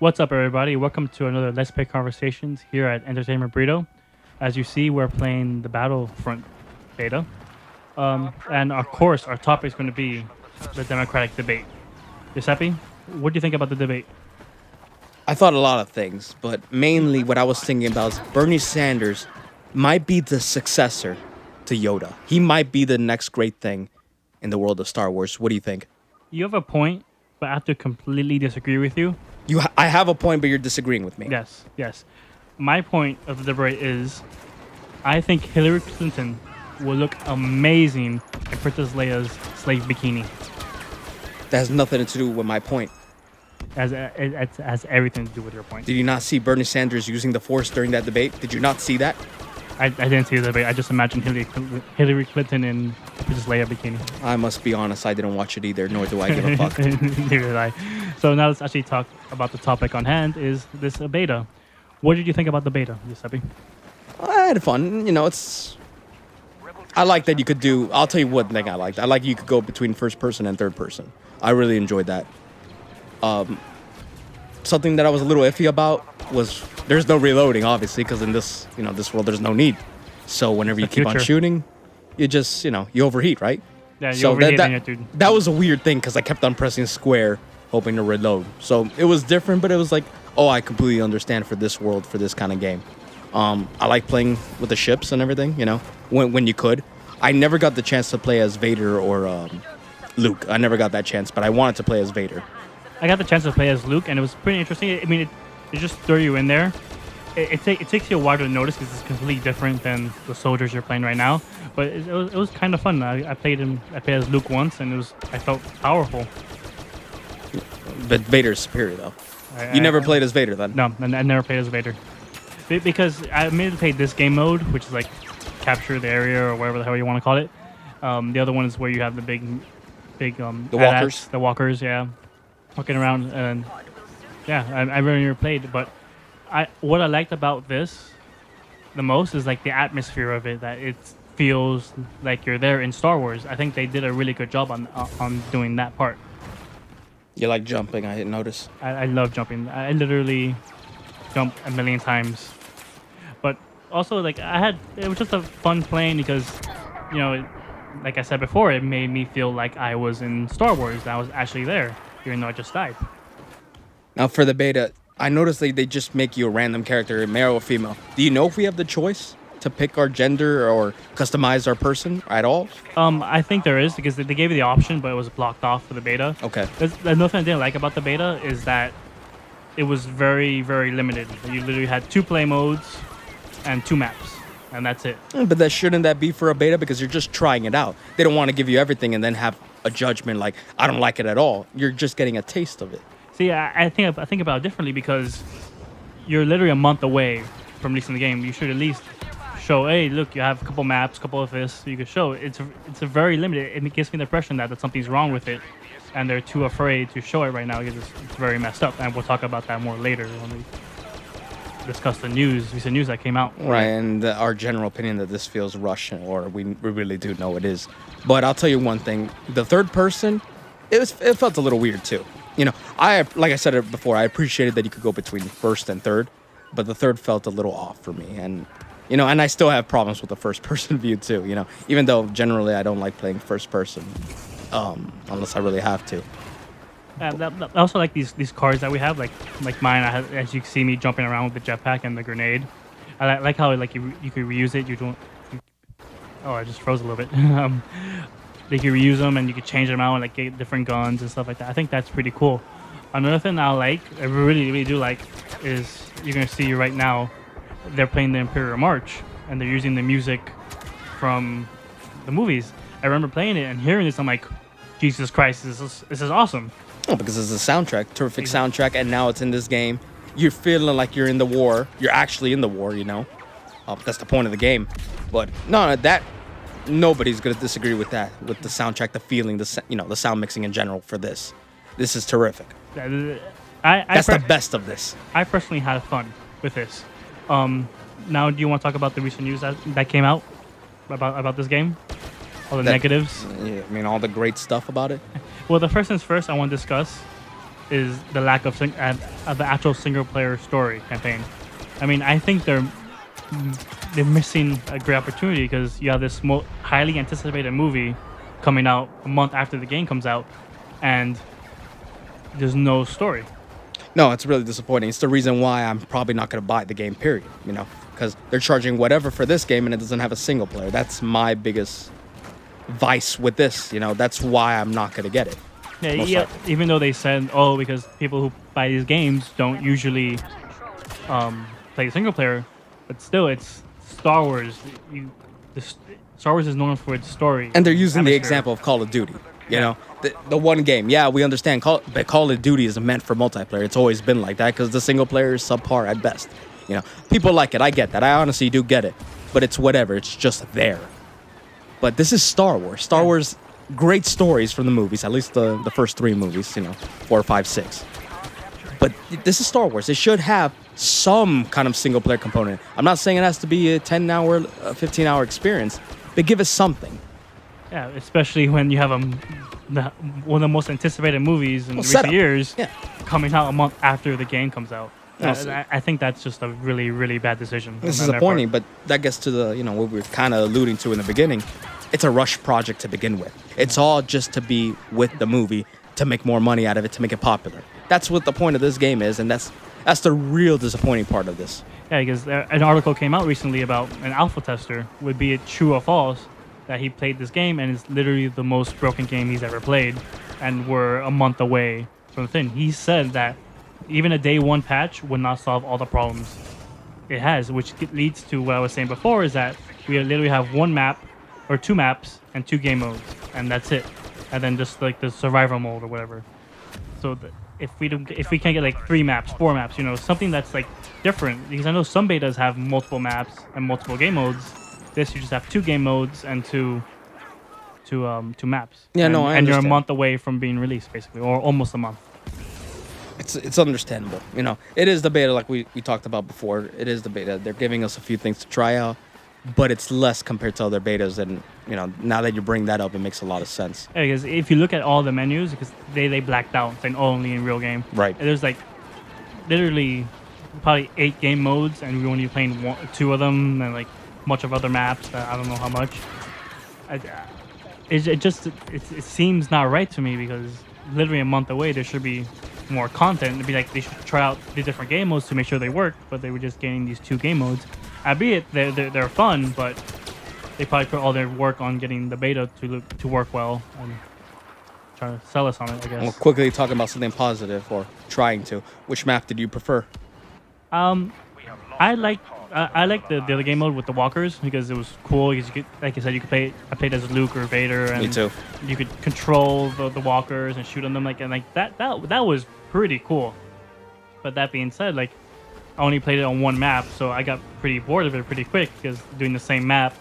What's up, everybody? Welcome to another Let's Play Conversations here at Entertainment Burrito. As you see, we're playing the Battlefront beta. And of course, our topic is going to be the Democratic debate. Giuseppe, what do you think about the debate? I thought a lot of things, but mainly what I was thinking about is Bernie Sanders might be the successor to Yoda. He might be the next great thing in the world of Star Wars. What do you think? You have a point, but I have to completely disagree with you. I have a point, but you're disagreeing with me. Yes. My point of the debate is I think Hillary Clinton will look amazing in Princess Leia's slave bikini. That has nothing to do with my point. It has everything to do with your point. Did you not see Bernie Sanders using the Force during that debate? Did you not see that? I didn't see the debate. I just imagined Hillary Clinton in Princess Leia bikini. I must be honest, I didn't watch it either, nor do I give a fuck. Neither did I. So now let's actually talk about the topic on hand, is this a beta. What did you think about the beta, Giuseppe? I had fun. I like that you could do... I'll tell you one thing I liked. I like you could go between first person and third person. I really enjoyed that. Something that I was a little iffy about was there's no reloading, obviously, because in this world there's no need. So whenever you keep on shooting, you just, you overheat, right? Yeah, you so overheat that was a weird thing because I kept on pressing square, hoping to reload. So it was different, but it was like, oh, I completely understand for this world, for this kind of game. I like playing with the ships and everything, when you could. I never got the chance to play as Vader or Luke. I never got that chance, but I wanted to play as Vader. I got the chance to play as Luke, and it was pretty interesting. I mean, it just threw you in there. It takes you a while to notice because it's completely different than the soldiers you're playing right now. But it was kind of fun. I played as Luke once, and I felt powerful. But Vader's superior, though. You never played as Vader, then? No, I never played as Vader. Because I mainly played this game mode, which is like capture the area or whatever the hell you want to call it. The other one is where you have the big the walkers. The walkers, yeah, walking around, and yeah, I really never played. But what I liked about this the most is like the atmosphere of it. That it feels like you're there in Star Wars. I think they did a really good job on doing that part. You like jumping? I didn't notice. I love jumping. I literally jump a million times. But also, like, it was just a fun playing because, like I said before, it made me feel like I was in Star Wars. And I was actually there, even though I just died. Now, for the beta, I noticed they just make you a random character, male or female. Do you know if we have the choice to pick our gender or customize our person at all? I think there is, because they gave you the option, but it was blocked off for the beta. Okay. There's nothing I didn't like about the beta is that it was very, very limited. You literally had 2 play modes and 2 maps, and that's it. But shouldn't that be for a beta? Because you're just trying it out. They don't want to give you everything and then have a judgment like, I don't like it at all. You're just getting a taste of it. See, I think about it differently because you're literally a month away from releasing the game. You should at least show, hey, look, you have a couple maps, couple of this, you can show. It's a very limited. It gives me the impression that something's wrong with it, and they're too afraid to show it right now because it's very messed up. And we'll talk about that more later when we discuss the recent news that came out. Right, and our general opinion that this feels Russian, or we really do know it is. But I'll tell you one thing: the third person, it felt a little weird too. Like I said it before, I appreciated that you could go between first and third, but the third felt a little off for me, and I still have problems with the first person view too. Even though generally I don't like playing first person, unless I really have to. I also like these cars that we have, like mine. As you can see me jumping around with the jetpack and the grenade. I like how you could reuse it. Oh, I just froze a little bit. They can reuse them and you can change them out and like get different guns and stuff like that. I think that's pretty cool. Another thing I really, really do like, is you're gonna see right now they're playing the Imperial March and they're using the music from the movies. I remember playing it and hearing this. I'm like, Jesus Christ, this is awesome. Oh, because it's a soundtrack, terrific soundtrack, and now it's in this game. You're feeling like you're in the war. You're actually in the war, That's the point of the game. But no, that nobody's gonna disagree with that. With the soundtrack, the feeling, the sound mixing in general for this. This is terrific. That's the best of this. I personally had fun with this. Now, do you want to talk about the recent news that came out about this game? All the negatives? Yeah, all the great stuff about it? Well, the first things first, I want to discuss is the lack of the actual single player story campaign. I mean, I think they're missing a great opportunity because you have this highly anticipated movie coming out a month after the game comes out, and there's no story. No, it's really disappointing. It's the reason why I'm probably not going to buy the game, period. Because they're charging whatever for this game and it doesn't have a single player. That's my biggest vice with this. That's why I'm not going to get it. Yeah. Even though they said, oh, because people who buy these games don't usually play single player, but still, it's Star Wars. Star Wars is known for its story. And they're using the atmosphere. example of Call of Duty. The one game. Yeah, we understand. But Call of Duty is meant for multiplayer. It's always been like that because the single player is subpar at best. People like it. I get that. I honestly do get it. But it's whatever. It's just there. But this is Star Wars. Star Wars, great stories from the movies. At least the first 3 movies. 4, 5, 6. But this is Star Wars. It should have some kind of single player component. I'm not saying it has to be a 10-hour, 15-hour experience, but give us something. Yeah, especially when you have one of the most anticipated movies in recent years coming out a month after the game comes out. I think that's just a really, really bad decision. This is disappointing, but that gets to the what we were kind of alluding to in the beginning. It's a rush project to begin with. It's all just to be with the movie, to make more money out of it, to make it popular. That's what the point of this game is, and that's the real disappointing part of this. Yeah, because an article came out recently about an alpha tester, would be it true or false, that he played this game and it's literally the most broken game he's ever played, and we're a month away from the thing. He said that even a day 1 patch would not solve all the problems it has, which leads to what I was saying before, is that we literally have 1 map or 2 maps and 2 game modes, and that's it. And then just like the survival mode or whatever. So if we can't get like 3 maps, 4 maps, something that's like different, because I know some betas have multiple maps and multiple game modes. This, you just have 2 game modes and two maps. Yeah, I and you're a understand. month away from being released, basically, or almost a month. It's understandable. It is the beta, like we talked about before. It is the beta. They're giving us a few things to try out, but it's less compared to other betas. And now that you bring that up, it makes a lot of sense. Yeah, because if you look at all the menus, because they blacked out, saying only in real game. Right. And there's like literally probably 8 game modes, and we're only playing 2 of them, and like much of other maps that I don't know how much. It seems not right to me, because literally a month away there should be more content. It'd be like they should try out the different game modes to make sure they work, but they were just getting these 2 game modes. Albeit they're fun, but they probably put all their work on getting the beta to work well and try to sell us on it, I guess. Well, quickly talking about something positive, or trying to. Which map did you prefer? I like the other game mode with the walkers, because it was cool. Because you could, like I said, I played as Luke or Vader, and Me too. you could control the walkers and shoot on them, that was pretty cool. But that being said, like, I only played it on 1 map, so I got pretty bored of it pretty quick, because doing the same map,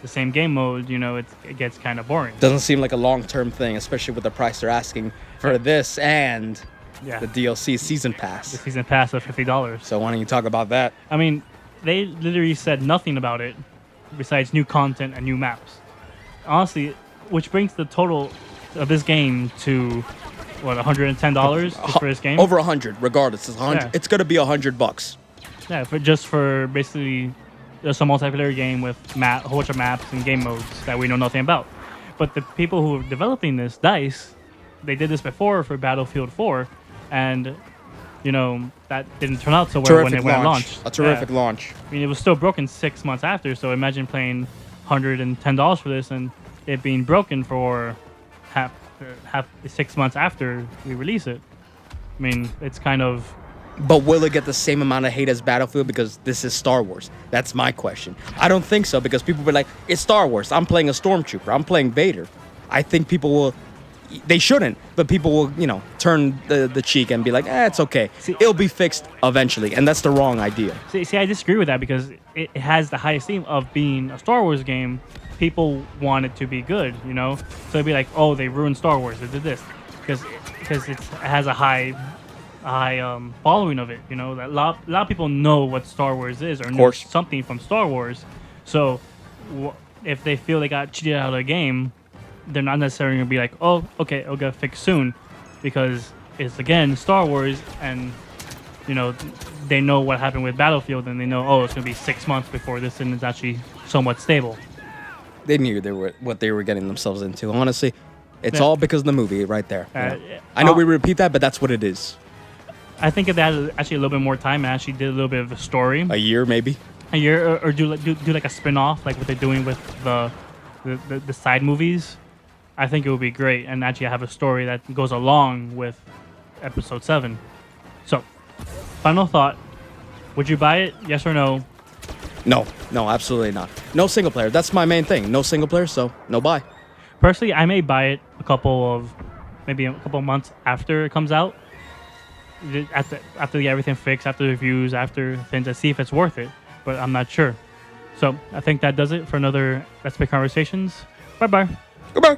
the same game mode, it gets kind of boring. Doesn't seem like a long-term thing, especially with the price they're asking for this and the DLC season pass. The season pass of $50. So why don't you talk about that? I mean, they literally said nothing about it besides new content and new maps. Honestly, which brings the total of this game to what, $110 just for this game? Over 100, regardless. It's 100. Yeah. It's gonna be $100. Yeah, for basically just a multiplayer game with a whole bunch of maps and game modes that we know nothing about. But the people who are developing this, DICE, they did this before for Battlefield 4, and that didn't turn out so well when it launched. A terrific launch. I mean, it was still broken 6 months after, so imagine paying $110 for this and it being broken for half 6 months after we release it. I mean, it's kind of... But will it get the same amount of hate as Battlefield, because this is Star Wars? That's my question. I don't think so, because people will be like, it's Star Wars. I'm playing a Stormtrooper. I'm playing Vader. I think people will... They shouldn't, but people will, turn the cheek and be like, it's okay. It'll be fixed eventually, and that's the wrong idea. See, I disagree with that, because it has the highest theme of being a Star Wars game. People want it to be good, So it'd be like, oh, they ruined Star Wars. They did this. Because it has a high following of it, A lot of people know what Star Wars is, or know something from Star Wars. So if they feel they got cheated out of the game, they're not necessarily going to be like, oh, okay, it'll get fixed soon, because is again Star Wars, and you know they know what happened with Battlefield, and they know, oh, it's gonna be 6 months before this thing is actually somewhat stable. They knew what they were getting themselves into. Honestly, it's Yeah. all because of the movie right there. You know? Yeah. I know we repeat that, but that's what it is. I think if they had actually a little bit more time and actually did a little bit of a story, A year, maybe. a year, or do like a spin-off like what they're doing with the side movies, I think it would be great, and actually have a story that goes along with episode 7. So, final thought: would you buy it? Yes or no? No, absolutely not. No single player. That's my main thing. No single player, so no buy. Personally, I may buy it maybe a couple of months after it comes out. After they get everything fixed, after the reviews, after things, to see if it's worth it. But I'm not sure. So I think that does it for another Let's Play Conversations. Bye bye. Goodbye.